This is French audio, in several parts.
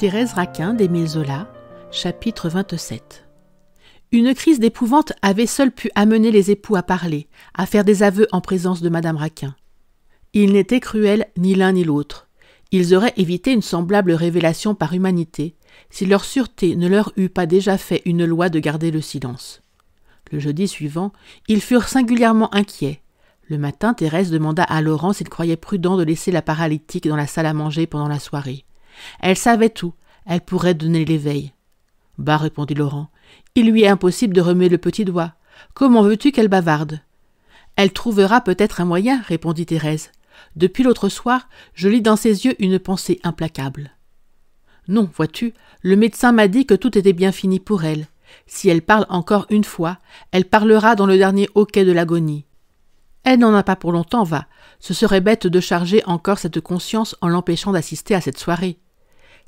Thérèse Raquin d'Émile Zola, chapitre 27. Une crise d'épouvante avait seule pu amener les époux à parler, à faire des aveux en présence de madame Raquin. Ils n'étaient cruels ni l'un ni l'autre. Ils auraient évité une semblable révélation par humanité, si leur sûreté ne leur eût pas déjà fait une loi de garder le silence. Le jeudi suivant, ils furent singulièrement inquiets. Le matin, Thérèse demanda à Laurent s'il croyait prudent de laisser la paralytique dans la salle à manger pendant la soirée. Elle savait tout, elle pourrait donner l'éveil. « Bah, répondit Laurent, il lui est impossible de remuer le petit doigt. Comment veux-tu qu'elle bavarde ?»« Elle trouvera peut-être un moyen, répondit Thérèse. Depuis l'autre soir, je lis dans ses yeux une pensée implacable. Non, vois-tu, le médecin m'a dit que tout était bien fini pour elle. Si elle parle encore une fois, elle parlera dans le dernier hoquet de l'agonie. Elle n'en a pas pour longtemps, va. Ce serait bête de charger encore cette conscience en l'empêchant d'assister à cette soirée.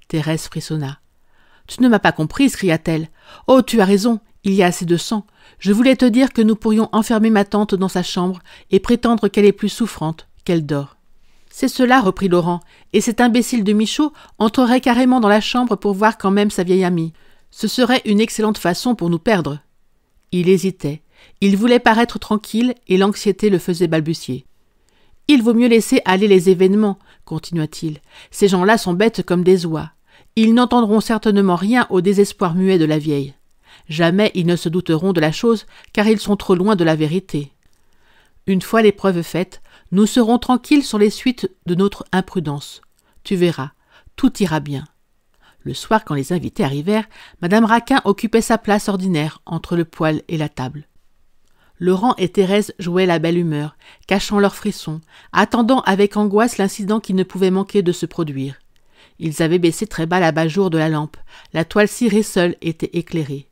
Thérèse frissonna. « Tu ne m'as pas comprise, cria-t-elle. « Oh, tu as raison, il y a assez de sang. Je voulais te dire que nous pourrions enfermer ma tante dans sa chambre et prétendre qu'elle est plus souffrante, qu'elle dort. » C'est cela, reprit Laurent, et cet imbécile de Michaud entrerait carrément dans la chambre pour voir quand même sa vieille amie. Ce serait une excellente façon pour nous perdre. Il hésitait. Il voulait paraître tranquille et l'anxiété le faisait balbutier. « Il vaut mieux laisser aller les événements, continua-t-il. Ces gens-là sont bêtes comme des oies. Ils n'entendront certainement rien au désespoir muet de la vieille. Jamais ils ne se douteront de la chose, car ils sont trop loin de la vérité. Une fois l'épreuve faite, nous serons tranquilles sur les suites de notre imprudence. Tu verras, tout ira bien. » Le soir, quand les invités arrivèrent, madame Raquin occupait sa place ordinaire entre le poêle et la table. Laurent et Thérèse jouaient la belle humeur, cachant leurs frissons, attendant avec angoisse l'incident qui ne pouvait manquer de se produire. Ils avaient baissé très bas l'abat-jour de la lampe, la toile cirée seule était éclairée.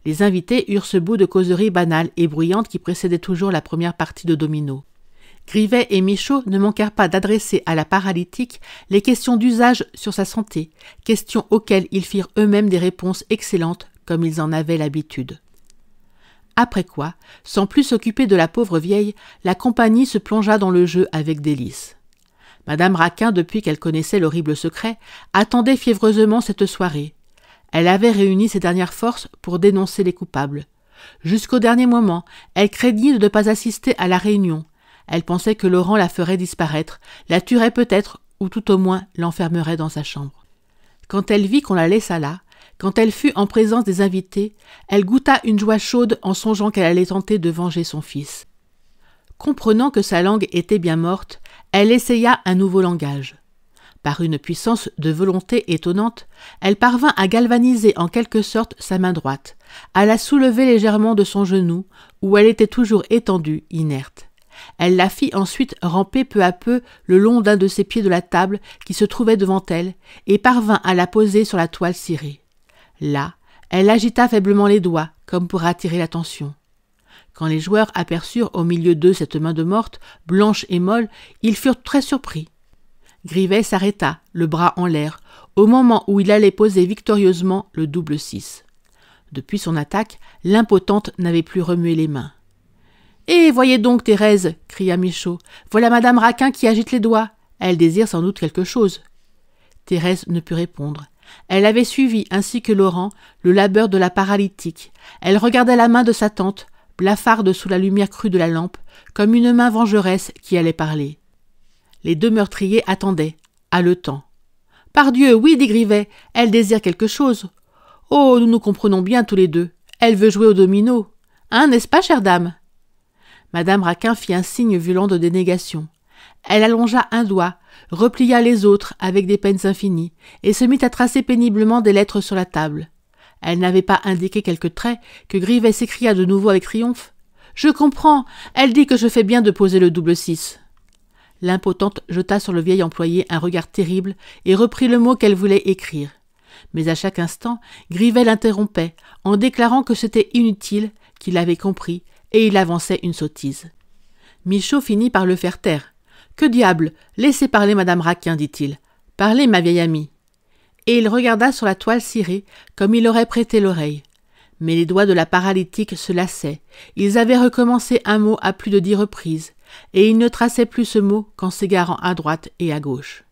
Les invités eurent ce bout de causerie banale et bruyante qui précédait toujours la première partie de domino. Grivet et Michaud ne manquèrent pas d'adresser à la paralytique les questions d'usage sur sa santé, questions auxquelles ils firent eux-mêmes des réponses excellentes comme ils en avaient l'habitude. Après quoi, sans plus s'occuper de la pauvre vieille, la compagnie se plongea dans le jeu avec délice. Madame Raquin, depuis qu'elle connaissait l'horrible secret, attendait fiévreusement cette soirée. Elle avait réuni ses dernières forces pour dénoncer les coupables. Jusqu'au dernier moment, elle craignit de ne pas assister à la réunion. Elle pensait que Laurent la ferait disparaître, la tuerait peut-être, ou tout au moins l'enfermerait dans sa chambre. Quand elle vit qu'on la laissa là, quand elle fut en présence des invités, elle goûta une joie chaude en songeant qu'elle allait tenter de venger son fils. Comprenant que sa langue était bien morte, elle essaya un nouveau langage. Par une puissance de volonté étonnante, elle parvint à galvaniser en quelque sorte sa main droite, à la soulever légèrement de son genou, où elle était toujours étendue, inerte. Elle la fit ensuite ramper peu à peu le long d'un de ses pieds de la table qui se trouvait devant elle, et parvint à la poser sur la toile cirée. Là, elle agita faiblement les doigts, comme pour attirer l'attention. Quand les joueurs aperçurent au milieu d'eux cette main de morte, blanche et molle, ils furent très surpris. Grivet s'arrêta, le bras en l'air, au moment où il allait poser victorieusement le double 6. Depuis son attaque, l'impotente n'avait plus remué les mains. « Eh, voyez donc, Thérèse !» cria Michaud. « Voilà madame Raquin qui agite les doigts. Elle désire sans doute quelque chose. » Thérèse ne put répondre. Elle avait suivi, ainsi que Laurent, le labeur de la paralytique. Elle regardait la main de sa tante, blafarde sous la lumière crue de la lampe, comme une main vengeresse qui allait parler. Les deux meurtriers attendaient, haletants. « Pardieu, oui, dit Grivet, elle désire quelque chose. Oh, nous nous comprenons bien tous les deux. Elle veut jouer au domino. Hein, n'est-ce pas, chère dame ?» Madame Raquin fit un signe violent de dénégation. Elle allongea un doigt, replia les autres avec des peines infinies, et se mit à tracer péniblement des lettres sur la table. Elle n'avait pas indiqué quelques traits que Grivet s'écria de nouveau avec triomphe. « Je comprends, elle dit que je fais bien de poser le double 6. » L'impotente jeta sur le vieil employé un regard terrible et reprit le mot qu'elle voulait écrire. Mais à chaque instant, Grivet l'interrompait, en déclarant que c'était inutile, qu'il avait compris, et il avançait une sottise. Michaud finit par le faire taire. « Que diable, laissez parler madame Raquin, dit-il. Parlez, ma vieille amie. » Et il regarda sur la toile cirée, comme il aurait prêté l'oreille. Mais les doigts de la paralytique se lassaient. Ils avaient recommencé un mot à plus de 10 reprises, et il ne traçait plus ce mot qu'en s'égarant à droite et à gauche.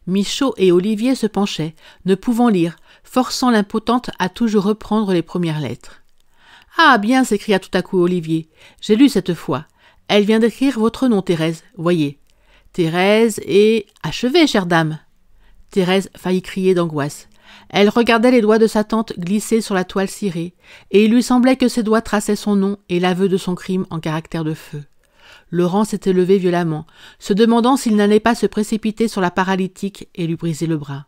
Michaud et Olivier se penchaient, ne pouvant lire, forçant l'impotente à toujours reprendre les premières lettres. « Ah bien !» s'écria tout à coup Olivier. « J'ai lu cette fois. Elle vient d'écrire votre nom, Thérèse. Voyez. Thérèse est... Achevez, chère dame !» Thérèse faillit crier d'angoisse. Elle regardait les doigts de sa tante glisser sur la toile cirée, et il lui semblait que ses doigts traçaient son nom et l'aveu de son crime en caractères de feu. Laurent s'était levé violemment, se demandant s'il n'allait pas se précipiter sur la paralytique et lui briser le bras.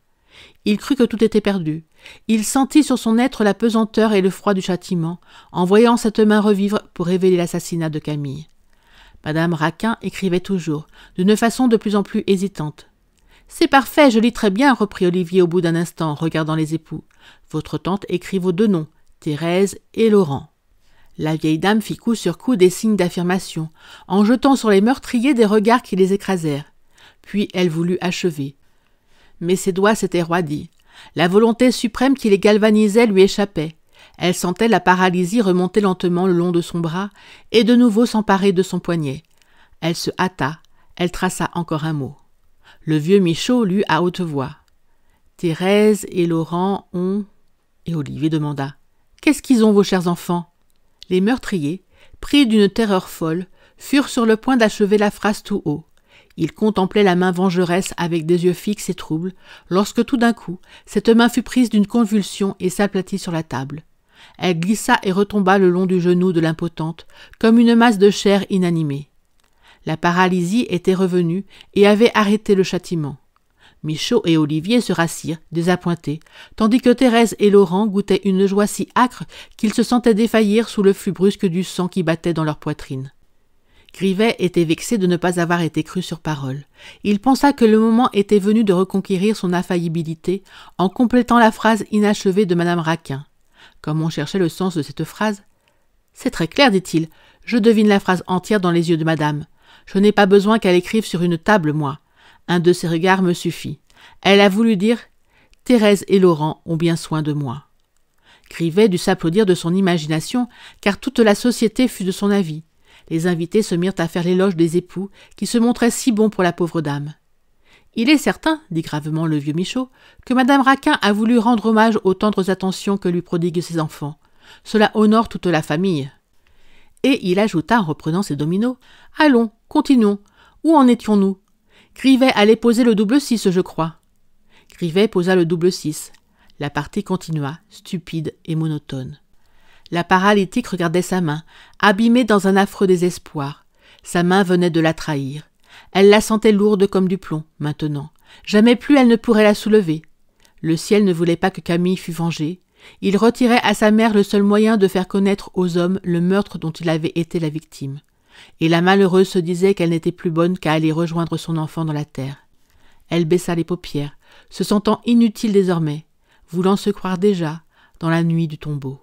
Il crut que tout était perdu. Il sentit sur son être la pesanteur et le froid du châtiment, en voyant cette main revivre pour révéler l'assassinat de Camille. Madame Raquin écrivait toujours, d'une façon de plus en plus hésitante. « C'est parfait, je lis très bien, reprit Olivier au bout d'un instant, regardant les époux. Votre tante écrit vos deux noms, Thérèse et Laurent. » La vieille dame fit coup sur coup des signes d'affirmation, en jetant sur les meurtriers des regards qui les écrasèrent. Puis elle voulut achever. Mais ses doigts s'étaient roidis. La volonté suprême qui les galvanisait lui échappait. Elle sentait la paralysie remonter lentement le long de son bras et de nouveau s'emparer de son poignet. Elle se hâta, elle traça encore un mot. Le vieux Michaud lut à haute voix. « Thérèse et Laurent ont... » Et Olivier demanda. « Qu'est-ce qu'ils ont, vos chers enfants ?» Les meurtriers, pris d'une terreur folle, furent sur le point d'achever la phrase tout haut. Ils contemplaient la main vengeresse avec des yeux fixes et troubles, lorsque tout d'un coup, cette main fut prise d'une convulsion et s'aplatit sur la table. Elle glissa et retomba le long du genou de l'impotente, comme une masse de chair inanimée. La paralysie était revenue et avait arrêté le châtiment. Michaud et Olivier se rassirent, désappointés, tandis que Thérèse et Laurent goûtaient une joie si âcre qu'ils se sentaient défaillir sous le flux brusque du sang qui battait dans leur poitrine. Grivet était vexé de ne pas avoir été cru sur parole. Il pensa que le moment était venu de reconquérir son infaillibilité en complétant la phrase inachevée de Madame Raquin. Comme on cherchait le sens de cette phrase. « C'est très clair, dit-il. Je devine la phrase entière dans les yeux de Madame. Je n'ai pas besoin qu'elle écrive sur une table, moi. Un de ses regards me suffit. Elle a voulu dire « Thérèse et Laurent ont bien soin de moi ». Grivet dut s'applaudir de son imagination, car toute la société fut de son avis. Les invités se mirent à faire l'éloge des époux, qui se montraient si bons pour la pauvre dame. « Il est certain, dit gravement le vieux Michaud, que Madame Raquin a voulu rendre hommage aux tendres attentions que lui prodiguent ses enfants. Cela honore toute la famille. » Et il ajouta en reprenant ses dominos « Allons, continuons. Où en étions-nous ? Grivet allait poser le double 6, je crois. » Grivet posa le double 6. La partie continua, stupide et monotone. La paralytique regardait sa main, abîmée dans un affreux désespoir. Sa main venait de la trahir. Elle la sentait lourde comme du plomb, maintenant. Jamais plus elle ne pourrait la soulever. Le ciel ne voulait pas que Camille fût vengée. Il retirait à sa mère le seul moyen de faire connaître aux hommes le meurtre dont il avait été la victime. Et la malheureuse se disait qu'elle n'était plus bonne qu'à aller rejoindre son enfant dans la terre. Elle baissa les paupières, se sentant inutile désormais, voulant se croire déjà dans la nuit du tombeau.